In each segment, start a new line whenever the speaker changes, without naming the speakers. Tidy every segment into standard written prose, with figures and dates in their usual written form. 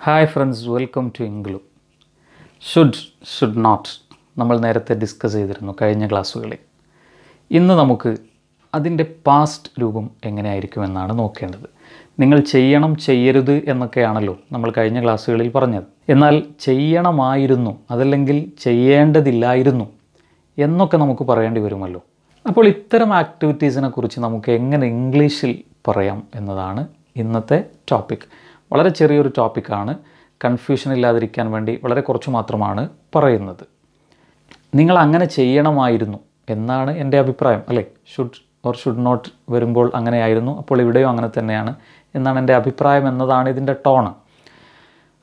Hi friends, welcome to Englu. Should not നമ്മൾ നേരത്തെ discuss ചെയ്തിരുന്നു കഴിഞ്ഞ ക്ലാസ്സുകളിൽ. ഇന്ന് നമുക്ക് അതിൻ്റെ പാസ്റ്റ് രൂപം എങ്ങനെയായിരിക്കുമെന്നാണ് നോക്കേണ്ടത്. നിങ്ങൾ ചെയ്യണം ചെയ്യരുത് എന്നൊക്കെയാണല്ലോ നമ്മൾ കഴിഞ്ഞ ക്ലാസ്സുകളിൽ പറഞ്ഞത്. എന്നാൽ ചെയ്യണമായിരുന്നു അതല്ലെങ്കിൽ ചെയ്യേണ്ടതില്ലായിരുന്നു എന്നൊക്കെ നമുക്ക് പറയേണ്ടി വരുമല്ലോ. അപ്പോൾ ഇത്തരം ആക്ടിവിറ്റീസിനെ കുറിച്ച് നമുക്ക് എങ്ങനെ ഇംഗ്ലീഷിൽ പറയാം എന്നതാണ് ഇന്നത്തെ ടോപ്പിക്. വളരെ ചെറിയൊരു ടോപ്പിക്കാണ്, കൺഫ്യൂഷൻ ഇല്ലാതിരിക്കാൻ വേണ്ടി വളരെ കുറച്ച് മാത്രമാണ് പറയുന്നത്. നിങ്ങൾ അങ്ങനെ ചെയ്യണമായിരുന്നു എന്നാണ് എൻ്റെ അഭിപ്രായം, അല്ലേ? ഷുഡ് നോട്ട് വരുമ്പോൾ അങ്ങനെയായിരുന്നു, അപ്പോൾ ഇവിടെയും അങ്ങനെ തന്നെയാണ് എന്നാണ് എൻ്റെ അഭിപ്രായം എന്നതാണ് ഇതിൻ്റെ ടോണ്.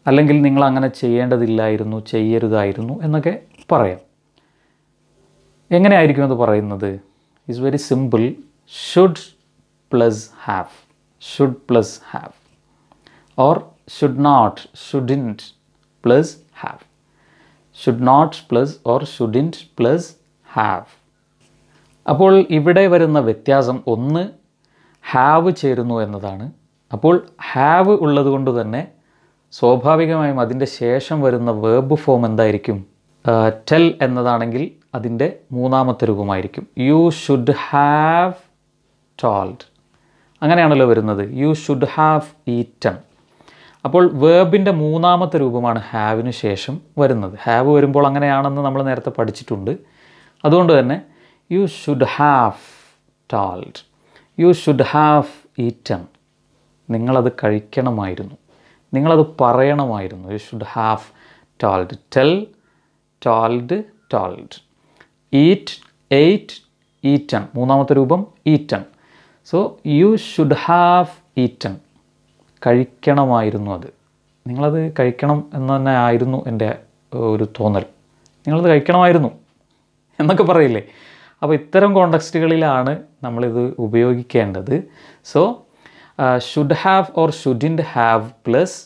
അല്ലെങ്കിൽ നിങ്ങൾ അങ്ങനെ ചെയ്യേണ്ടതില്ലായിരുന്നു, ചെയ്യരുതായിരുന്നു എന്നൊക്കെ പറയാം. എങ്ങനെയായിരിക്കും അത് പറയുന്നത്? It's very simple. Should plus have, should plus have, or should not, shouldn't plus have, should not plus or shouldn't plus have. അപ്പോൾ ഇവിടെ വരുന്ന വ്യത്യാസം ഒന്ന് ഹാവ് ചേരുന്നു എന്നതാണ്. അപ്പോൾ ഹാവ് ഉള്ളത് കൊണ്ട് തന്നെ സ്വാഭാവികമായും അതിൻ്റെ ശേഷം വരുന്ന വേർബ് ഫോം എന്തായിരിക്കും? ടെൽ എന്നതാണെങ്കിൽ അതിൻ്റെ മൂന്നാമത്തെ രൂപമായിരിക്കും. യു ഷുഡ് ഹാവ് ടോൾഡ്, അങ്ങനെയാണല്ലോ വരുന്നത്. U should have eaten. അപ്പോൾ വേർബിൻ്റെ മൂന്നാമത്തെ രൂപമാണ് ഹാവിന് ശേഷം വരുന്നത്. ഹാവ് വരുമ്പോൾ അങ്ങനെയാണെന്ന് നമ്മൾ നേരത്തെ പഠിച്ചിട്ടുണ്ട്. അതുകൊണ്ട് തന്നെ you should have told, you should have eaten. നിങ്ങളത് കഴിക്കണമായിരുന്നു, നിങ്ങളത് പറയണമായിരുന്നു. You should have told. Tell, told, told. Eat, ate, eaten. മൂന്നാമത്തെ രൂപം eaten. So you should have eaten. കഴിക്കണമായിരുന്നു. അത് നിങ്ങളത് കഴിക്കണം എന്ന് തന്നെ ആയിരുന്നു എൻ്റെ ഒരു തോന്നൽ. നിങ്ങളത് കഴിക്കണമായിരുന്നു എന്നൊക്കെ പറയില്ലേ? അപ്പോൾ ഇത്തരം കോണ്ടെക്സ്റ്റുകളിലാണ് നമ്മളിത് ഉപയോഗിക്കേണ്ടത്. So should have or shouldn't have plus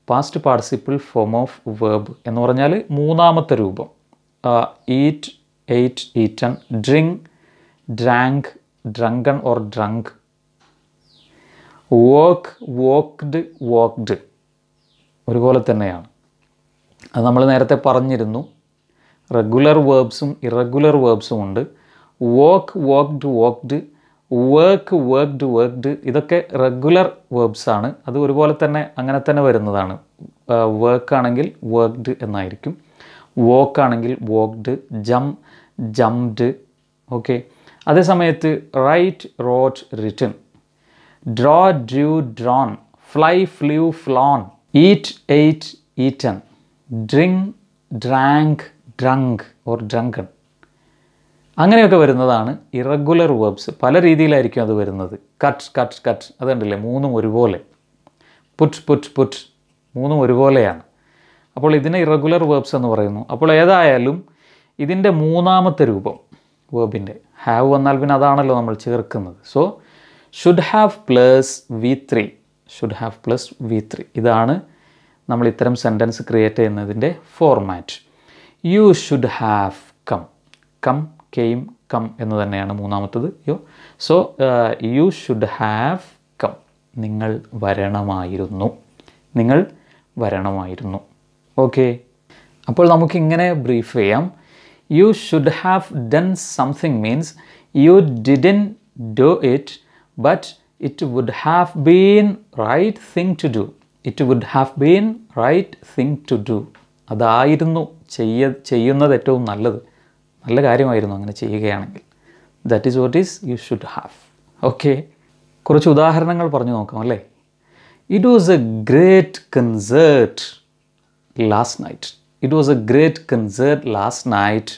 past participle form of verb എന്ന് പറഞ്ഞാൽ മൂന്നാമത്തെ രൂപം. Eat, ate, eaten. Drink, drank, drunken or drunk. Work, walked, walked. ഒരുപോലെ തന്നെയാണ്. അത് നമ്മൾ നേരത്തെ പറഞ്ഞിരുന്നു. റെഗുലർ വേർബ്സും ഇറഗുലർ വേർബ്സും ഉണ്ട്. Walk, walked, walked. Work, worked, worked. ഇതൊക്കെ റെഗുലർ വേർബ്സാണ്. അത് ഒരുപോലെ തന്നെ അങ്ങനെ തന്നെ വരുന്നതാണ്. വർക്ക് ആണെങ്കിൽ വർക്ക്ഡ് എന്നായിരിക്കും. വോക്ക് ആണെങ്കിൽ വോക്ക്ഡ്. ജംപ്ഡ്. ഓക്കെ. അതേസമയത്ത് write, wrote, written. Draw, drew, drawn. Fly, flew, flown. Eat, ate, eaten. Drink, drank, drunk or drunken. അങ്ങനെയൊക്കെ വരുന്നതാണ് ഇറഗുലർ വേർബ്സ്. പല രീതിയിലായിരിക്കും അത് വരുന്നത്. Cut, cut, cut. അതുണ്ടല്ലേ, മൂന്നും ഒരുപോലെ. പുട്ട്, പുട്ട്, പുട്ട്. മൂന്നും ഒരുപോലെയാണ്. അപ്പോൾ ഇതിനെ ഇറഗുലർ വേർബ്സ് എന്ന് പറയുന്നു. അപ്പോൾ ഏതായാലും ഇതിൻ്റെ മൂന്നാമത്തെ രൂപം വേർബിൻ്റെ ഹാവ് വന്നാൽ പിന്നെ അതാണല്ലോ നമ്മൾ ചേർക്കുന്നത്. So should have plus V3, should have plus V3. ഇതാണ് നമ്മൾ ഇത്തരം സെൻറ്റൻസ് ക്രിയേറ്റ് ചെയ്യുന്നതിൻ്റെ format. You should have come. Come, came, come എന്ന് തന്നെയാണ് മൂന്നാമത്തത്. So you should have come. നിങ്ങൾ വരണമായിരുന്നു, നിങ്ങൾ വരണമായിരുന്നു. ഓക്കെ. അപ്പോൾ നമുക്കിങ്ങനെ ബ്രീഫ് ചെയ്യാം. You should have done something means you didn't do it, but it would have been right thing to do. It would have been right thing to do. അതായിരുന്നു ചെയ്യുന്നത് ഏറ്റവും നല്ലത്. നല്ല കാര്യമായിരുന്നു അങ്ങനെ ചെയ്യുകയാണെങ്കിൽ. That is what is you should have. Okay. കുറച്ച് ഉദാഹരണങ്ങൾ പറഞ്ഞു നോക്കാം, അല്ലേ? It was a great concert last night. It was a great concert last night.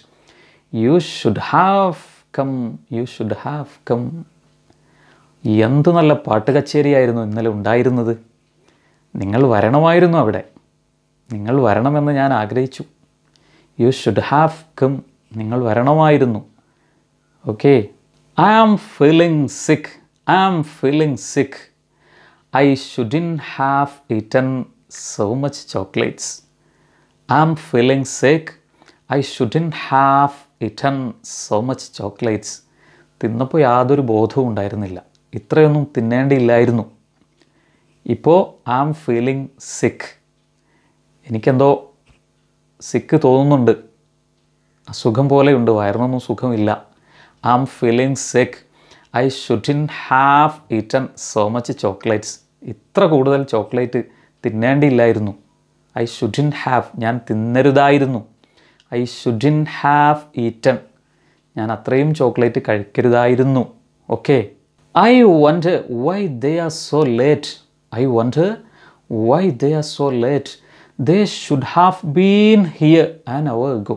You should have come, you should have come. എന്ത് നല്ല പാട്ട് കച്ചേരിയായിരുന്നു ഇന്നലെ ഉണ്ടായിരുന്നത്. നിങ്ങൾ വരണമായിരുന്നു അവിടെ. നിങ്ങൾ വരണമെന്ന് ഞാൻ ആഗ്രഹിച്ചു. You should have come. നിങ്ങൾ വരണമായിരുന്നു. Okay. I am feeling sick, I am feeling sick. I shouldn't have eaten so much chocolates. I am feeling sick, I shouldn't have eaten so much chocolates. തിന്നപ്പോൾ യാതൊരു ബോധവും ഉണ്ടായിരുന്നില്ല. ഇത്രയൊന്നും തിന്നേണ്ടിയില്ലായിരുന്നു. ഇപ്പോൾ I am feeling സിക്ക്. എനിക്കെന്തോ സിക്ക് തോന്നുന്നുണ്ട്, അസുഖം പോലെയുണ്ട്, വയറിനൊന്നും സുഖമില്ല. I am feeling sick. I shouldn't have eaten so much chocolates. ഇത്ര കൂടുതൽ ചോക്ലേറ്റ് തിന്നേണ്ടിയില്ലായിരുന്നു. ഐ ഷുഡിൻറ്റ് ഹാവ്, ഞാൻ തിന്നരുതായിരുന്നു. ഐ ഷുഡിൻറ്റ് ഹാവ് ഈറ്റൻ, ഞാൻ അത്രയും ചോക്ലേറ്റ് കഴിക്കരുതായിരുന്നു. Okay. I wonder why they are so late. I wonder why they are so late. They should have been here an hour ago.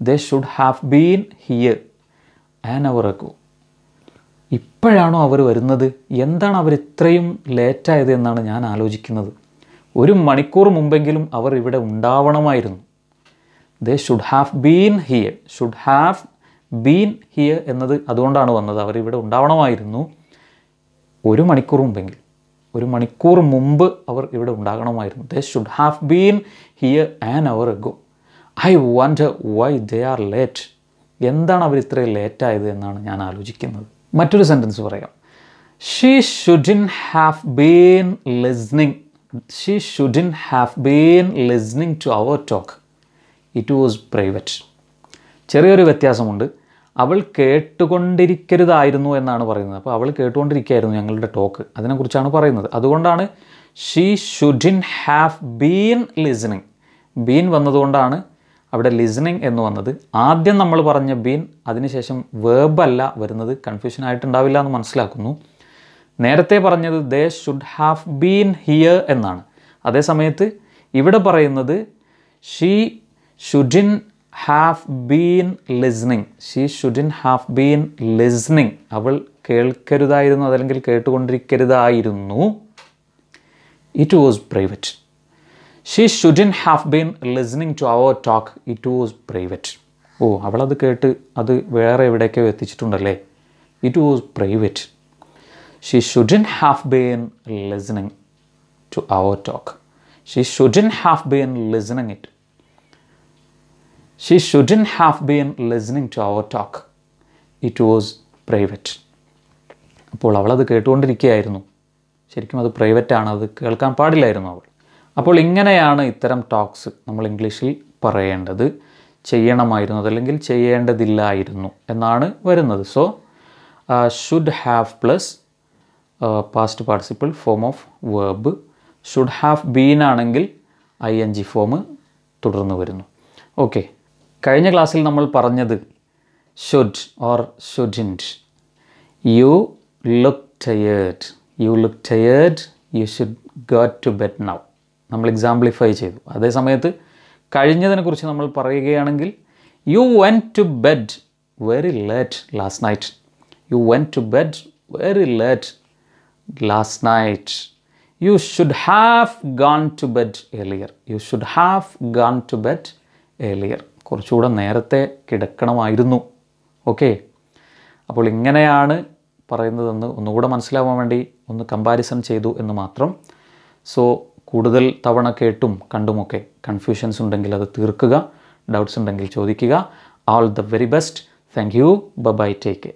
They should have been here an hour ago. ഇപ്പോഴാണോ അവർ വരുന്നത്? എന്താണ് അവർ ഇത്രയും ലേറ്റായത് എന്നാണ് ഞാൻ ആലോചിക്കുന്നത്. 1 മണിക്കൂർ മുമ്പെങ്കിലും അവർ ഇവിടെ ഉണ്ടാവണമായിരുന്നു. They should have been here. Should have been here എന്നത് അതുകൊണ്ടാണ് വന്നത്, അവർ ഇവിടെ ഉണ്ടാവണമായിരുന്നു 1 മണിക്കൂർ മുമ്പെങ്കിൽ. 1 മണിക്കൂർ മുമ്പ് അവർ ഇവിടെ ഉണ്ടാകണമായിരുന്നു. They should have been here an hour ago. I wonder why they are late. എന്താണ് അവർ ഇത്രയും ലേറ്റായത് എന്നാണ് ഞാൻ ആലോചിക്കുന്നത്. മറ്റൊരു സെൻറ്റൻസ് പറയാം. She shouldn't have been listening. She shouldn't have been listening to our talk. It was private. ചെറിയൊരു വ്യത്യാസമുണ്ട്. അവൾ കേട്ടുകൊണ്ടിരിക്കരുതായിരുന്നു എന്നാണ് പറയുന്നത്. അപ്പോൾ അവൾ കേട്ടുകൊണ്ടിരിക്കുകയായിരുന്നു ഞങ്ങളുടെ ടോക്ക്, അതിനെക്കുറിച്ചാണ് പറയുന്നത്. അതുകൊണ്ടാണ് she shouldn't have been listening. Been വന്നതുകൊണ്ടാണ് അവിടെ ലിസണിങ് എന്ന് വന്നത്. ആദ്യം നമ്മൾ പറഞ്ഞ ബീൻ, അതിനുശേഷം വേർബല്ല വരുന്നത്. കൺഫ്യൂഷൻ ആയിട്ടുണ്ടാവില്ല എന്ന് മനസ്സിലാക്കുന്നു. നേരത്തെ പറഞ്ഞത് they should have been here എന്നാണ്. അതേസമയത്ത് ഇവിടെ പറയുന്നത് she shouldn't have been listening. She shouldn't have been listening. അവൾ കേൾക്കരുതായിരുന്നു, അതല്ലെങ്കിൽ കേട്ടുകൊണ്ടിരിക്കരുതായിരുന്നു. It was private. She shouldn't have been listening to our talk. It was private. ഓ, അവളത് കേട്ട് അത് വേറെ എവിടേക്കോ എത്തിച്ചിട്ടുണ്ടല്ലേ. It was private. She shouldn't have been listening to our talk. She shouldn't have been listening it. She shouldn't have been listening to our talk. It was private. അപ്പോൾ അവളത് കേട്ടുകൊണ്ടിരിക്കുകയായിരുന്നു. ശരിക്കും അത് പ്രൈവറ്റാണ്, അത് കേൾക്കാൻ പാടില്ലായിരുന്നു അവൾ. അപ്പോൾ ഇങ്ങനെയാണ് ഇത്തരം ടോക്സ് നമ്മൾ ഇംഗ്ലീഷിൽ പറയേണ്ടത്. ചെയ്യണമായിരുന്നു, അതല്ലെങ്കിൽ ചെയ്യേണ്ടതില്ലായിരുന്നു എന്നാണ് വരുന്നത്. So should have plus past participle form of verb. Should have been ആണെങ്കിൽ ING ഫോം തുടർന്ന് വരുന്നു. ഓക്കെ. കഴിഞ്ഞ ക്ലാസ്സിൽ നമ്മൾ പറഞ്ഞത് should or shouldn't. You look tired. You look tired. You should go to bed now. നമ്മൾ എക്സാംപ്ലിഫൈ ചെയ്തു. അതേ സമയത്ത് കഴിഞ്ഞതിനെക്കുറിച്ച് നമ്മൾ പറയുകയാണെങ്കിൽ you went to bed very late last night. You went to bed very late last night. You should have gone to bed earlier. You should have gone to bed earlier. കുറച്ചുകൂടെ നേരത്തെ കിടക്കണമായിരുന്നു. Okay. അപ്പോൾ ഇങ്ങനെയാണ് പറയുന്നതെന്ന് ഒന്നുകൂടെ മനസ്സിലാവാൻ വേണ്ടി ഒന്ന് comparison ചെയ്തു എന്ന് മാത്രം. സോ കൂടുതൽ തവണ കേട്ടും കണ്ടുമൊക്കെ കൺഫ്യൂഷൻസ് ഉണ്ടെങ്കിൽ അത് തീർക്കുക. ഡൗട്ട്സ് ഉണ്ടെങ്കിൽ ചോദിക്കുക. All the very best. Thank you. Bye. Take care.